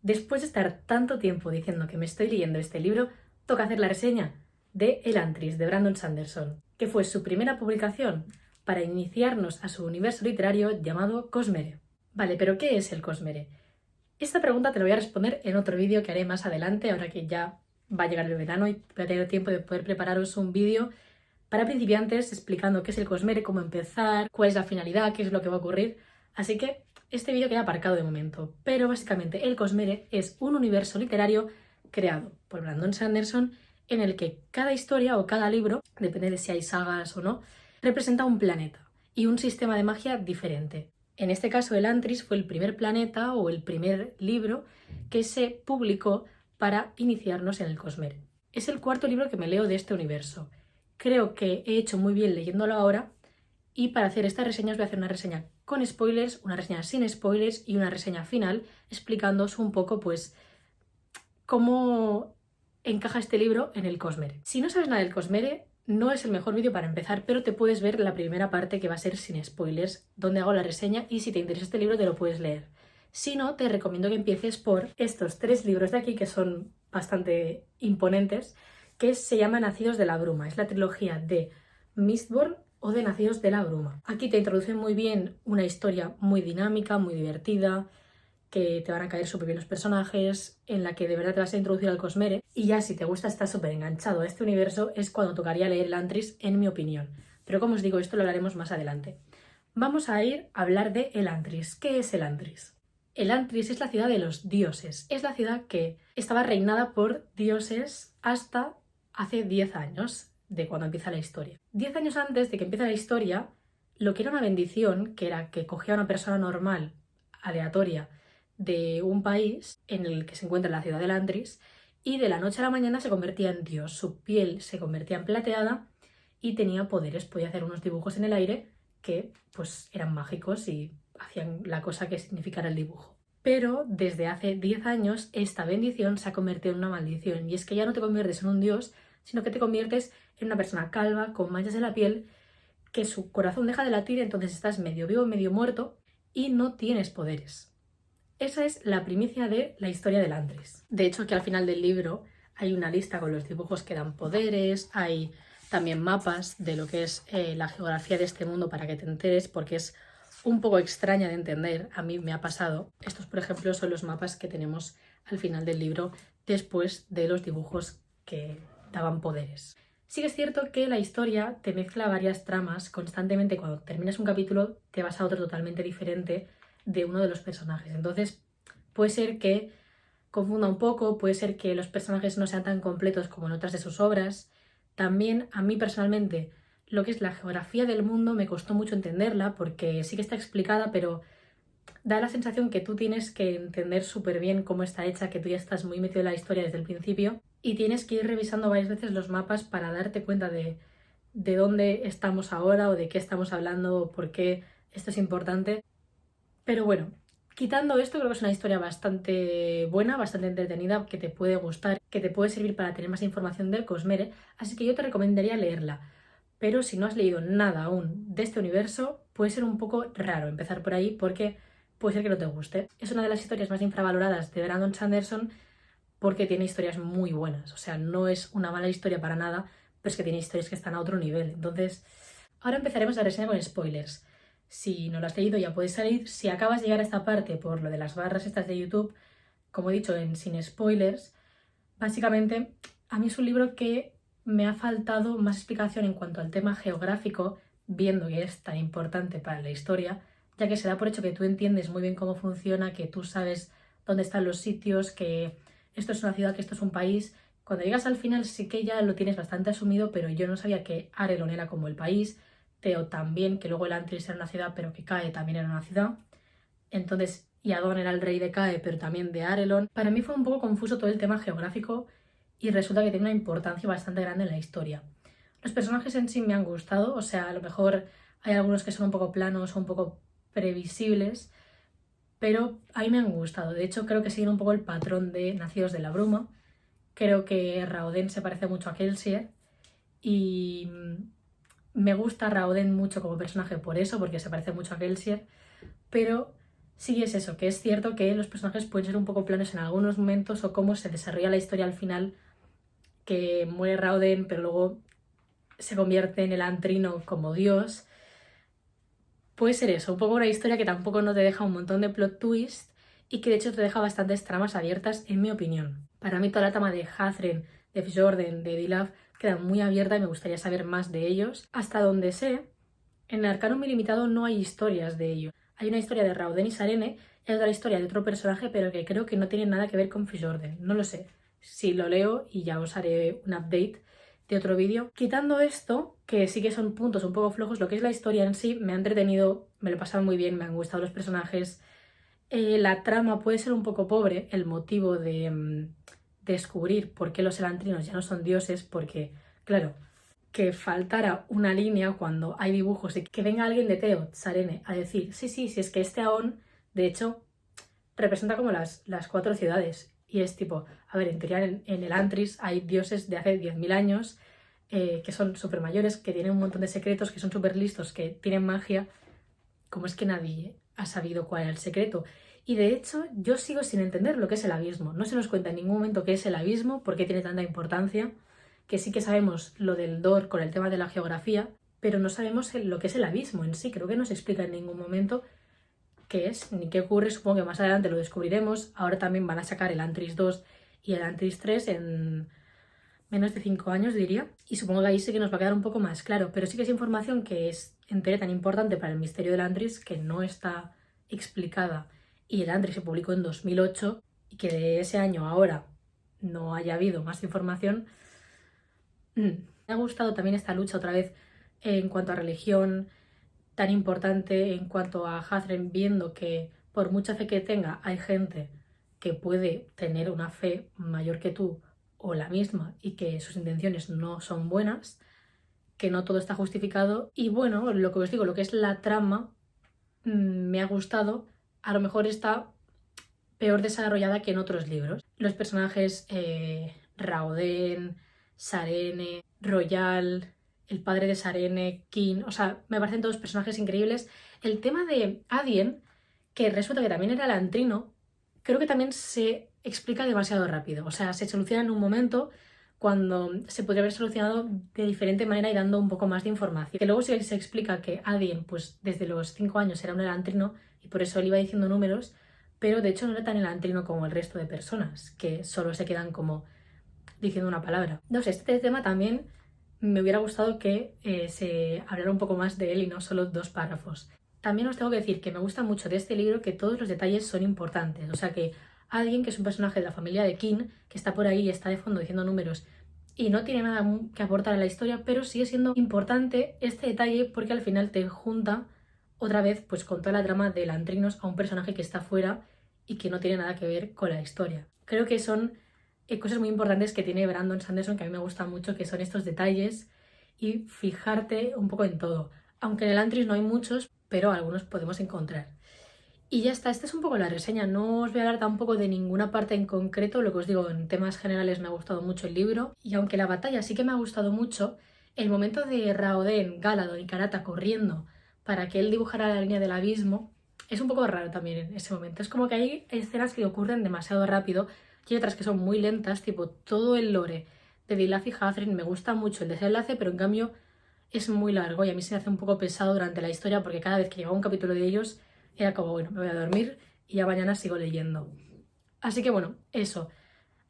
Después de estar tanto tiempo diciendo que me estoy leyendo este libro, toca hacer la reseña de Elantris, de Brandon Sanderson, que fue su primera publicación para iniciarnos a su universo literario llamado Cosmere. Vale, pero ¿qué es el Cosmere? Esta pregunta te la voy a responder en otro vídeo que haré más adelante, ahora que ya va a llegar el verano y voy a tener tiempo de poder prepararos un vídeo para principiantes explicando qué es el Cosmere, cómo empezar, cuál es la finalidad, qué es lo que va a ocurrir. Así que este vídeo queda aparcado de momento, pero básicamente el Cosmere es un universo literario creado por Brandon Sanderson en el que cada historia o cada libro, depende de si hay sagas o no, representa un planeta y un sistema de magia diferente. En este caso, Elantris fue el primer planeta o el primer libro que se publicó para iniciarnos en el Cosmere. Es el cuarto libro que me leo de este universo. Creo que he hecho muy bien leyéndolo ahora y para hacer estas reseñas voy a hacer una reseña con spoilers, una reseña sin spoilers y una reseña final explicándoos un poco pues cómo encaja este libro en el Cosmere. Si no sabes nada del Cosmere, no es el mejor vídeo para empezar, pero te puedes ver la primera parte que va a ser sin spoilers, donde hago la reseña y si te interesa este libro te lo puedes leer. Si no, te recomiendo que empieces por estos 3 libros de aquí que son bastante imponentes, que se llama Nacidos de la Bruma. Es la trilogía de Mistborn o de Nacidos de la Bruma. Aquí te introducen muy bien una historia muy dinámica, muy divertida, que te van a caer súper bien los personajes, en la que de verdad te vas a introducir al Cosmere, y ya si te gusta, estás súper enganchado a este universo, es cuando tocaría leer Elantris, en mi opinión. Pero como os digo, esto lo hablaremos más adelante. Vamos a ir a hablar de Elantris. ¿Qué es Elantris? Elantris es la ciudad de los dioses. Es la ciudad que estaba reinada por dioses hasta hace 10 años de cuando empieza la historia. 10 años antes de que empiece la historia, lo que era una bendición, que era que cogía a una persona normal, aleatoria, de un país en el que se encuentra la ciudad de Elantris, y de la noche a la mañana se convertía en dios. Su piel se convertía en plateada y tenía poderes. Podía hacer unos dibujos en el aire que pues eran mágicos y hacían la cosa que significara el dibujo. Pero desde hace 10 años esta bendición se ha convertido en una maldición, y es que ya no te conviertes en un dios, sino que te conviertes en una persona calva, con manchas en la piel, que su corazón deja de latir, entonces estás medio vivo, medio muerto y no tienes poderes. Esa es la primicia de la historia de Elantris. De hecho, aquí al final del libro hay una lista con los dibujos que dan poderes, hay también mapas de lo que es la geografía de este mundo para que te enteres, porque es un poco extraña de entender, a mí me ha pasado. Estos, por ejemplo, son los mapas que tenemos al final del libro después de los dibujos que daban poderes. Sí que es cierto que la historia te mezcla varias tramas constantemente. Cuando terminas un capítulo te vas a otro totalmente diferente de uno de los personajes. Entonces puede ser que confunda un poco, puede ser que los personajes no sean tan completos como en otras de sus obras. También a mí personalmente lo que es la geografía del mundo me costó mucho entenderla, porque sí que está explicada, pero da la sensación que tú tienes que entender súper bien cómo está hecha, que tú ya estás muy metido en la historia desde el principio y tienes que ir revisando varias veces los mapas para darte cuenta de dónde estamos ahora o de qué estamos hablando o por qué esto es importante. Pero bueno, quitando esto, creo que es una historia bastante buena, bastante entretenida, que te puede gustar, que te puede servir para tener más información del Cosmere, así que yo te recomendaría leerla. Pero si no has leído nada aún de este universo, puede ser un poco raro empezar por ahí, porque puede ser que no te guste. Es una de las historias más infravaloradas de Brandon Sanderson porque tiene historias muy buenas. O sea, no es una mala historia para nada, pero es que tiene historias que están a otro nivel. Entonces, ahora empezaremos la reseña con spoilers. Si no lo has leído ya puedes salir. Si acabas de llegar a esta parte por lo de las barras estas de YouTube, como he dicho, en sin spoilers, básicamente a mí es un libro que me ha faltado más explicación en cuanto al tema geográfico, viendo que es tan importante para la historia, ya que se da por hecho que tú entiendes muy bien cómo funciona, que tú sabes dónde están los sitios, que esto es una ciudad, que esto es un país. Cuando llegas al final sí que ya lo tienes bastante asumido, pero yo no sabía que Arelon era como el país, Teo también, que luego Elantris era una ciudad, pero que Cae también era una ciudad. Entonces, y Adon era el rey de Cae, pero también de Arelon. Para mí fue un poco confuso todo el tema geográfico y resulta que tiene una importancia bastante grande en la historia. Los personajes en sí me han gustado, o sea, a lo mejor hay algunos que son un poco planos o un poco previsibles, pero a mí me han gustado. De hecho, creo que siguen un poco el patrón de Nacidos de la Bruma. Creo que Raoden se parece mucho a Kelsier y me gusta Raoden mucho como personaje por eso, porque se parece mucho a Kelsier, pero sí es eso, que es cierto que los personajes pueden ser un poco planos en algunos momentos o cómo se desarrolla la historia al final, que muere Rauden pero luego se convierte en el Antrino como Dios. Puede ser eso, un poco una historia que tampoco no te deja un montón de plot twist y que de hecho te deja bastantes tramas abiertas, en mi opinión. Para mí toda la trama de Hathren, de Fjorden, de Dilaf queda muy abierta y me gustaría saber más de ellos. Hasta donde sé, en el Arcanum Ilimitado no hay historias de ellos. Hay una historia de Rauden y Sarene y otra historia de otro personaje, pero que creo que no tiene nada que ver con Fjorden. No lo sé. Si lo leo y ya os haré un update de otro vídeo. Quitando esto, que sí que son puntos un poco flojos, lo que es la historia en sí me ha entretenido, me lo he pasado muy bien, me han gustado los personajes. La trama puede ser un poco pobre, el motivo de descubrir por qué los elantrinos ya no son dioses, porque, claro, que faltara una línea cuando hay dibujos y que venga alguien de Teot, Sarene, a decir, sí, sí, si es que este Aon, de hecho, representa como las 4 ciudades. Y es tipo, a ver, en teoría en el Antris hay dioses de hace 10.000 años que son súper mayores, que tienen un montón de secretos, que son súper listos, que tienen magia. ¿Cómo es que nadie ha sabido cuál era el secreto? Y de hecho, yo sigo sin entender lo que es el abismo. No se nos cuenta en ningún momento qué es el abismo, por qué tiene tanta importancia, que sí que sabemos lo del Dor con el tema de la geografía, pero no sabemos lo que es el abismo en sí. Creo que no se explica en ningún momento qué es ni qué ocurre. Supongo que más adelante lo descubriremos. Ahora también van a sacar el Antris 2 y el Antris 3 en menos de 5 años, diría. Y supongo que ahí sí que nos va a quedar un poco más claro. Pero sí que es información que es en teoría tan importante para el misterio del Antris que no está explicada. Y el Antris se publicó en 2008 y que de ese año a ahora no haya habido más información. Me ha gustado también esta lucha otra vez en cuanto a religión, tan importante en cuanto a Hathren, viendo que por mucha fe que tenga hay gente que puede tener una fe mayor que tú o la misma y que sus intenciones no son buenas, que no todo está justificado. Y bueno, lo que os digo, lo que es la trama me ha gustado, a lo mejor está peor desarrollada que en otros libros. Los personajes Raoden, Sarene, Royal, el padre de Sarene, King, o sea, me parecen todos personajes increíbles. El tema de Adien, que resulta que también era el Antrino, creo que también se explica demasiado rápido. O sea, se soluciona en un momento cuando se podría haber solucionado de diferente manera y dando un poco más de información. Que luego sí se explica que Adien, pues desde los 5 años era un elantrino y por eso él iba diciendo números, pero de hecho no era tan elantrino como el resto de personas, que solo se quedan como diciendo una palabra. No sé, este tema también me hubiera gustado que se hablara un poco más de él y no solo 2 párrafos. También os tengo que decir que me gusta mucho de este libro que todos los detalles son importantes, o sea que alguien que es un personaje de la familia de King, que está por ahí y está de fondo diciendo números y no tiene nada que aportar a la historia, pero sigue siendo importante este detalle porque al final te junta otra vez pues con toda la trama de Lantrinos a un personaje que está fuera y que no tiene nada que ver con la historia. Creo que son cosas muy importantes que tiene Brandon Sanderson que a mí me gusta mucho, que son estos detalles y fijarte un poco en todo. Aunque en el Antris no hay muchos, pero algunos podemos encontrar. Y ya está, esta es un poco la reseña. No os voy a hablar tampoco de ninguna parte en concreto, lo que os digo, en temas generales me ha gustado mucho el libro. Y aunque la batalla sí que me ha gustado mucho, el momento de Raoden, Galadon y Karata corriendo para que él dibujara la línea del abismo es un poco raro también en ese momento. Es como que hay escenas que ocurren demasiado rápido y otras que son muy lentas, tipo todo el lore de Dilaf y Hathren. Me gusta mucho el desenlace, pero en cambio es muy largo y a mí se me hace un poco pesado durante la historia porque cada vez que llegaba un capítulo de ellos era como, bueno, me voy a dormir y ya mañana sigo leyendo. Así que bueno, eso.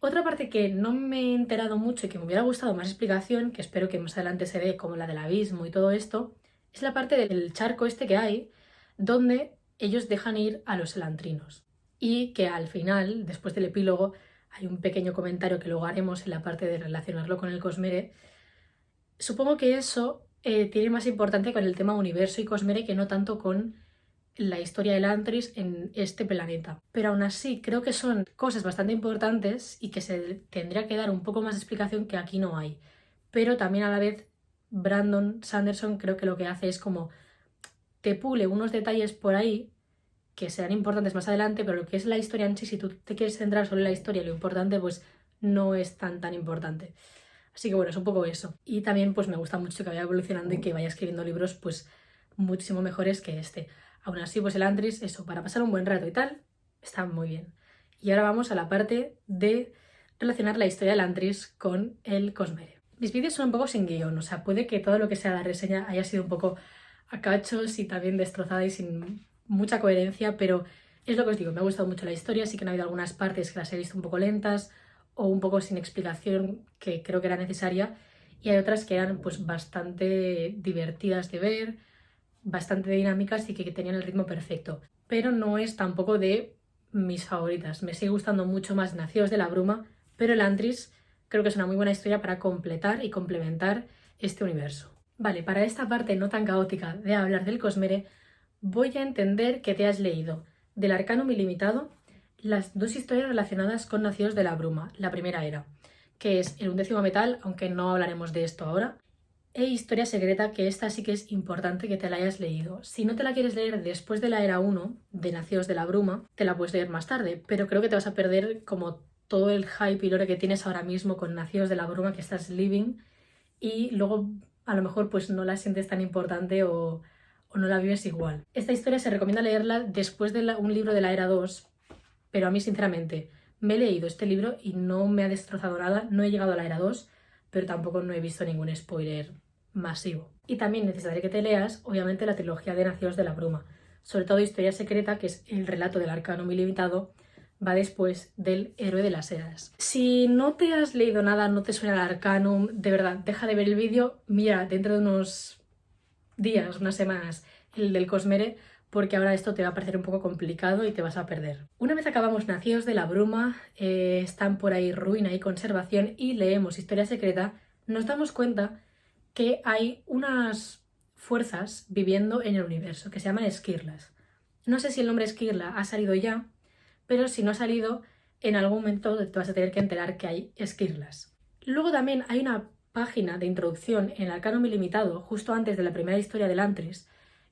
Otra parte que no me he enterado mucho y que me hubiera gustado más explicación, que espero que más adelante se dé, como la del abismo y todo esto, es la parte del charco este que hay, donde ellos dejan ir a los elantrinos. Y que al final, después del epílogo, hay un pequeño comentario que luego haremos en la parte de relacionarlo con el Cosmere. Supongo que eso tiene más importancia con el tema universo y Cosmere que no tanto con la historia del Antris en este planeta. Pero aún así creo que son cosas bastante importantes y que se tendría que dar un poco más de explicación que aquí no hay. Pero también a la vez Brandon Sanderson creo que lo que hace es como te pule unos detalles por ahí que serán importantes más adelante, pero lo que es la historia en sí, si tú te quieres centrar solo en la historia, lo importante pues no es tan importante. Así que bueno, es un poco eso. Y también pues me gusta mucho que vaya evolucionando y que vaya escribiendo libros pues muchísimo mejores que este. Aún así, pues Elantris, eso, para pasar un buen rato y tal, está muy bien. Y ahora vamos a la parte de relacionar la historia de Elantris con el Cosmere. Mis vídeos son un poco sin guión, o sea, puede que todo lo que sea la reseña haya sido un poco a cachos y también destrozada y sin mucha coherencia, pero es lo que os digo, me ha gustado mucho la historia, sí que han habido algunas partes que las he visto un poco lentas o un poco sin explicación que creo que era necesaria, y hay otras que eran pues bastante divertidas de ver, bastante dinámicas y que tenían el ritmo perfecto, pero no es tampoco de mis favoritas. Me sigue gustando mucho más Nacidos de la Bruma, pero Elantris creo que es una muy buena historia para completar y complementar este universo. Vale, para esta parte no tan caótica de hablar del Cosmere, voy a entender que te has leído del Arcanum Ilimitado las dos historias relacionadas con Nacidos de la Bruma, la primera era, que es el 11º metal, aunque no hablaremos de esto ahora, e Historia Secreta, que esta sí que es importante que te la hayas leído. Si no te la quieres leer después de la era 1, de Nacidos de la Bruma, te la puedes leer más tarde, pero creo que te vas a perder como todo el hype y lore que tienes ahora mismo con Nacidos de la Bruma que estás living, y luego a lo mejor pues no la sientes tan importante o no la vives igual. Esta historia se recomienda leerla después de un libro de la era 2, pero a mí sinceramente me he leído este libro y no me ha destrozado nada, no he llegado a la era 2, pero tampoco no he visto ningún spoiler masivo. Y también necesitaré que te leas, obviamente, la trilogía de Nacidos de la Bruma, sobre todo Historia Secreta, que es el relato del Arcanum Ilimitado, va después del Héroe de las Eras. Si no te has leído nada, no te suena el Arcanum, de verdad, deja de ver el vídeo, mira dentro de unos días, unas semanas, el del Cosmere, porque ahora esto te va a parecer un poco complicado y te vas a perder. Una vez acabamos Nacidos de la Bruma, están por ahí Ruina y Conservación y leemos Historia Secreta, nos damos cuenta que hay unas fuerzas viviendo en el universo que se llaman Esquirlas. No sé si el nombre Esquirla ha salido ya, pero si no ha salido, en algún momento te vas a tener que enterar que hay Esquirlas. Luego también hay una página de introducción en el Arcanum Ilimitado, justo antes de la primera historia de Elantris,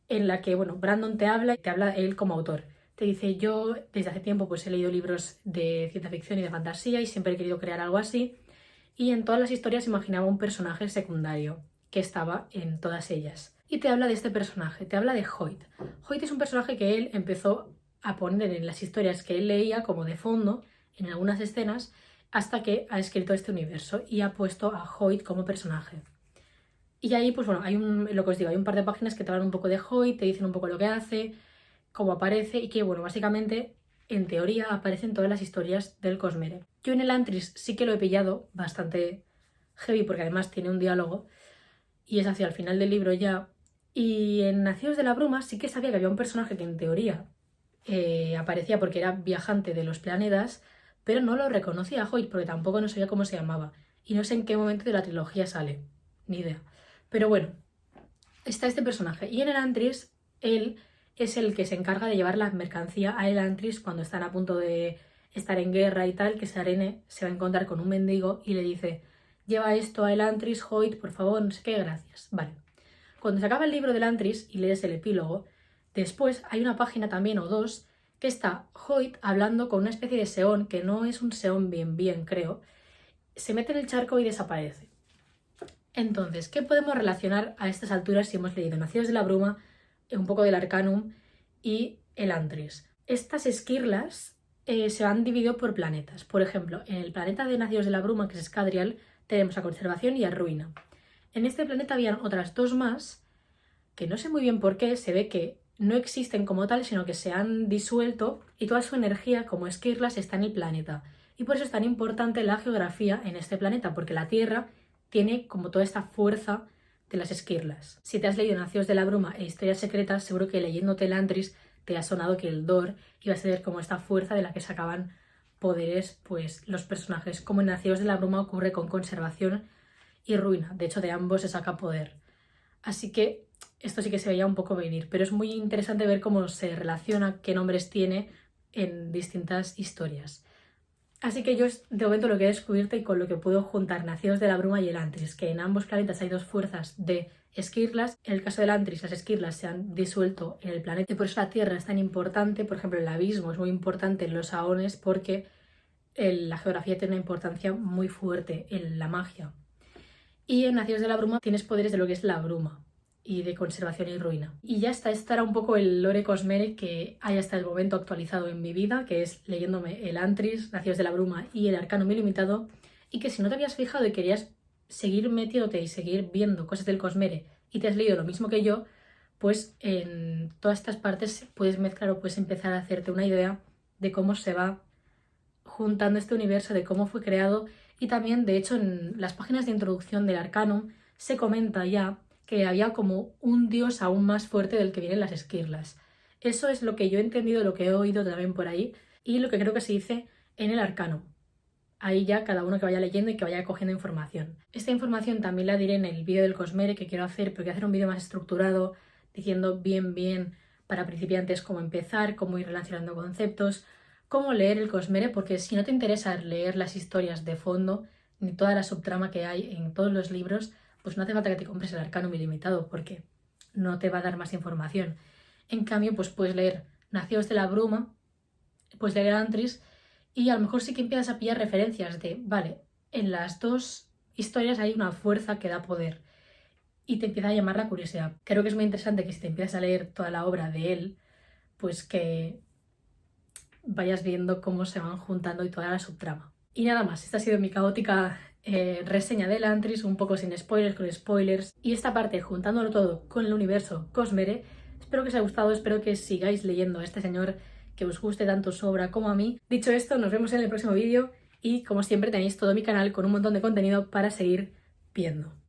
en la que, bueno, Brandon te habla él como autor. Te dice, yo desde hace tiempo pues he leído libros de ciencia ficción y de fantasía y siempre he querido crear algo así, y en todas las historias imaginaba un personaje secundario que estaba en todas ellas. Y te habla de este personaje, te habla de Hoyt. Hoyt es un personaje que él empezó a poner en las historias que él leía como de fondo, en algunas escenas, hasta que ha escrito este universo y ha puesto a Hoyt como personaje. Y ahí, pues bueno, lo que os digo, hay un par de páginas que te hablan un poco de Hoyt, te dicen un poco lo que hace, cómo aparece y que, bueno, básicamente, en teoría, aparecen todas las historias del Cosmere. Yo en Elantris sí que lo he pillado bastante heavy porque además tiene un diálogo y es hacia el final del libro ya. Y en Nacidos de la Bruma sí que sabía que había un personaje que en teoría aparecía porque era viajante de los planetas, pero no lo reconocía a Hoyt porque tampoco no sabía cómo se llamaba. Y no sé en qué momento de la trilogía sale, ni idea. Pero bueno, está este personaje. Y en Elantris, él es el que se encarga de llevar la mercancía a Elantris cuando están a punto de estar en guerra y tal, que Sarene se va a encontrar con un mendigo y le dice, lleva esto a Elantris, Hoyt, por favor, no sé qué, gracias. Vale. Cuando se acaba el libro de Elantris y lees el epílogo, después hay una página también o dos que está Hoyt hablando con una especie de Seón, que no es un Seón bien, creo, se mete en el charco y desaparece. Entonces, ¿qué podemos relacionar a estas alturas si hemos leído Nacidos de la Bruma, un poco del Arcanum y Elantris? Estas esquirlas se han dividido por planetas. Por ejemplo, en el planeta de Nacidos de la Bruma, que es Scadrial, tenemos a Conservación y a Ruina. En este planeta habían otras dos más, que no sé muy bien por qué, se ve que no existen como tal, sino que se han disuelto y toda su energía como esquirlas está en el planeta. Y por eso es tan importante la geografía en este planeta, porque la Tierra tiene como toda esta fuerza de las esquirlas. Si te has leído Nacidos de la Bruma e Historias Secretas, seguro que leyéndote Elantris te ha sonado que el Dor iba a ser como esta fuerza de la que sacaban poderes pues los personajes, como en Nacidos de la Bruma ocurre con Conservación y Ruina. De hecho, de ambos se saca poder. Así que esto sí que se veía un poco venir, pero es muy interesante ver cómo se relaciona, qué nombres tiene en distintas historias. Así que yo de momento lo que he descubierto y con lo que puedo juntar Nacidos de la Bruma y Elantris, que en ambos planetas hay dos fuerzas de esquirlas. En el caso de Elantris, las esquirlas se han disuelto en el planeta y por eso la Tierra es tan importante. Por ejemplo, el abismo es muy importante en los Aones porque la geografía tiene una importancia muy fuerte en la magia. Y en Nacidos de la Bruma tienes poderes de lo que es la bruma. y de conservación y ruina. Y ya está, este era un poco el lore Cosmere que hay hasta el momento actualizado en mi vida, que es leyéndome Elantris, Nacidos de la Bruma y el Arcanum Ilimitado, y que si no te habías fijado y querías seguir metiéndote y seguir viendo cosas del Cosmere y te has leído lo mismo que yo, pues en todas estas partes puedes mezclar o puedes empezar a hacerte una idea de cómo se va juntando este universo, de cómo fue creado, y también, de hecho, en las páginas de introducción del Arcanum se comenta ya que había como un dios aún más fuerte del que vienen las esquirlas. Eso es lo que yo he entendido, lo que he oído también por ahí, y lo que creo que se dice en el Arcanum. Ahí ya cada uno que vaya leyendo y que vaya cogiendo información. Esta información también la diré en el vídeo del Cosmere que quiero hacer, pero quiero hacer un vídeo más estructurado, diciendo bien para principiantes cómo empezar, cómo ir relacionando conceptos, cómo leer el Cosmere, porque si no te interesa leer las historias de fondo, ni toda la subtrama que hay en todos los libros, pues no hace falta que te compres el Arcanum Ilimitado, porque no te va a dar más información. En cambio, pues puedes leer Nacidos de la Bruma, puedes leer Elantris, y a lo mejor sí que empiezas a pillar referencias de, vale, en las dos historias hay una fuerza que da poder y te empieza a llamar la curiosidad. Creo que es muy interesante que si te empiezas a leer toda la obra de él, pues que vayas viendo cómo se van juntando y toda la subtrama. Y nada más, esta ha sido mi caótica reseña de Elantris, un poco sin spoilers, con spoilers, y esta parte juntándolo todo con el universo Cosmere. Espero que os haya gustado, espero que sigáis leyendo a este señor, que os guste tanto su obra como a mí. Dicho esto, nos vemos en el próximo vídeo y como siempre tenéis todo mi canal con un montón de contenido para seguir viendo.